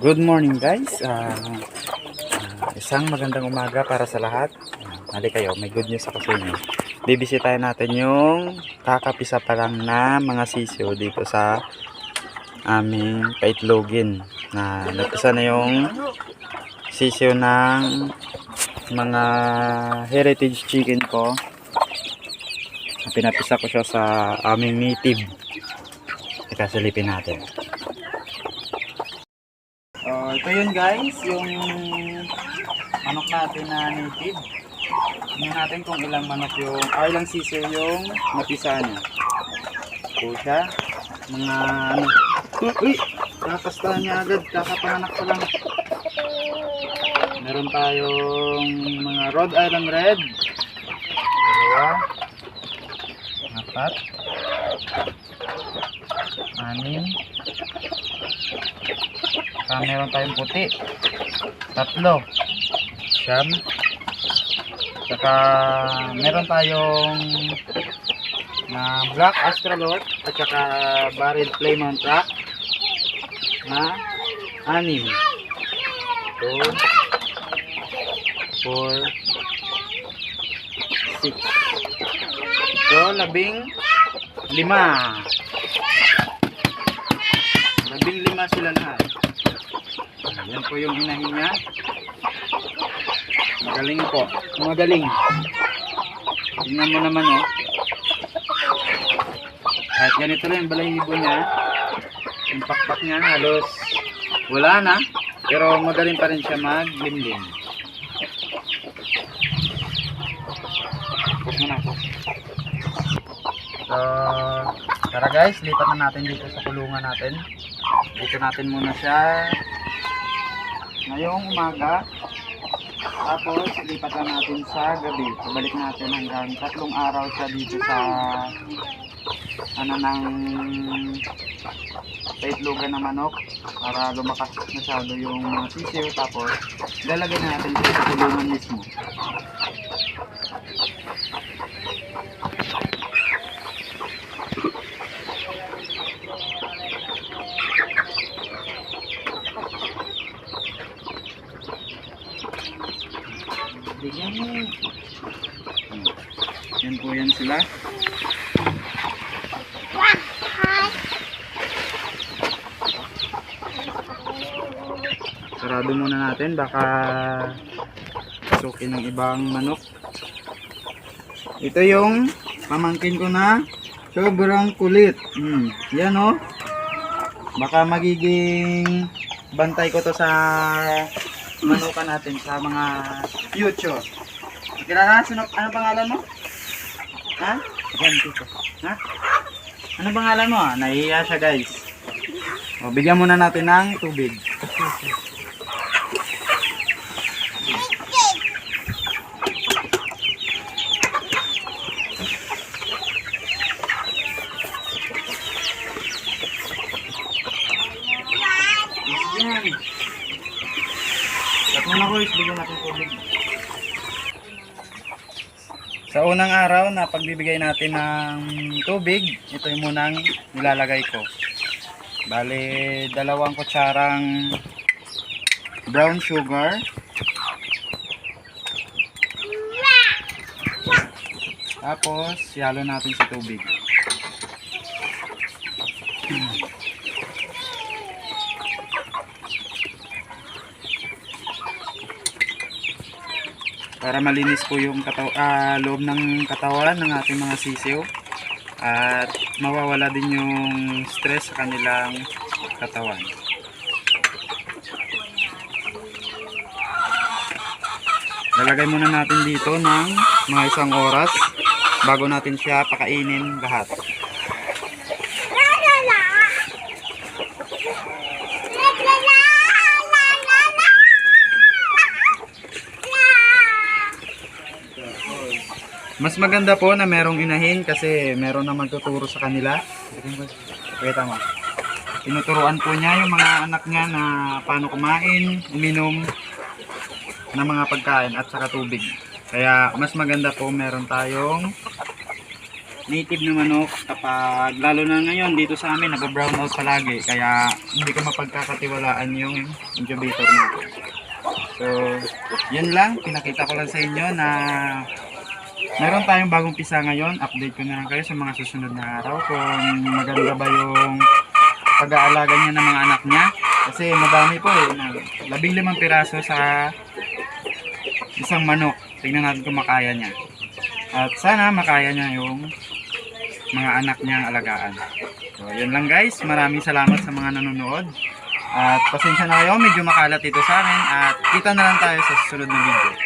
Good morning guys. Isang magandang umaga para sa lahat. Hali kayo, may good news ako sa inyo. Bibisitahin natin yung kakapisa pa lang na mga sisiyo dito sa aming paitlogin. Na napisa na yung sisiyo ng mga heritage chicken ko. Pinapisa ko siya sa aming native. Ikasilipin natin. Ito yun guys, yung manok natin na native. Tingnan natin kung ilang manok yung, ilang sisiyo yung napisa niya. Ito siya, mga ano, uy, kakasta niya agad, kakapanganak pa lang. Meron tayong mga Rhode Island Red. Dalawa, apat, anim, meron tayong puti, tatlo, siyam, saka meron tayong na black astralot at saka barred Plymouth Rock na anim. 2, 4, 6. So 15 sila lahat. Yan po yung inahin niya. Magaling po. Magaling. Tingnan mo naman oh. Kahit ganito lang yung balahibo niya. Yung pakpak niya halos wala na. Pero magaling pa rin siya maglimlim. Tapos mo na ako. So, tara guys, lipat na natin dito sa kulungan natin. Dito natin muna siya ngayong umaga, tapos lipat lang natin sa gabi. Balik natin hanggang 3 araw siya dito sa ano ng paitlogan ng manok para lumakas masyado yung mga sisiyo. Tapos lalagay natin siya sa kulungan mismo. Yan po yan sila. Sarado muna natin, baka pasukin ng ibang manok. Ito yung pamangkin ko na sobrang kulit. Yan oh. Baka magiging bantay ko to sa manukan natin sa mga future. Kilala, ano pangalan mo? Ha? Yan dito. Ha? Ano pangalan mo? Nahihiya siya guys. O, bigyan muna natin ng tubig. Yan. At muna ko, bigyan natin tubig. Sa unang araw na pagbibigay natin ng tubig, ito yung munang nilalagay ko. Bale, 2 kutsarang brown sugar. Tapos, yalo natin sa tubig. Para malinis po yung loob ng katawan ng ating mga sisiyo at mawawala din yung stress sa kanilang katawan. Lalagay muna natin dito ng mga 1 oras bago natin siya pakainin lahat. Mas maganda po na merong inahin kasi meron na magtuturo sa kanila. Kita mo. Tinuturuan po niya yung mga anak niya na paano kumain, uminom ng mga pagkain at saka tubig. Kaya mas maganda po meron tayong native na manok kapag lalo na ngayon dito sa amin nag-brown out palagi kaya hindi ko mapagkakatiwalaan yung incubator natin. So, yun lang. Pinakita ko lang sa inyo na meron tayong bagong pisa ngayon. Update ko na lang kayo sa mga susunod na araw kung maganda ba yung pag-aalaga niya ng mga anak niya. Kasi madami po eh. 15 piraso sa isang manok. Tingnan natin kung makaya niya. At sana makaya niya yung mga anak niyang alagaan. So, yun lang guys. Maraming salamat sa mga nanonood. At pasensya na kayo, medyo makalat ito sa amin. At kita na lang tayo sa susunod na video.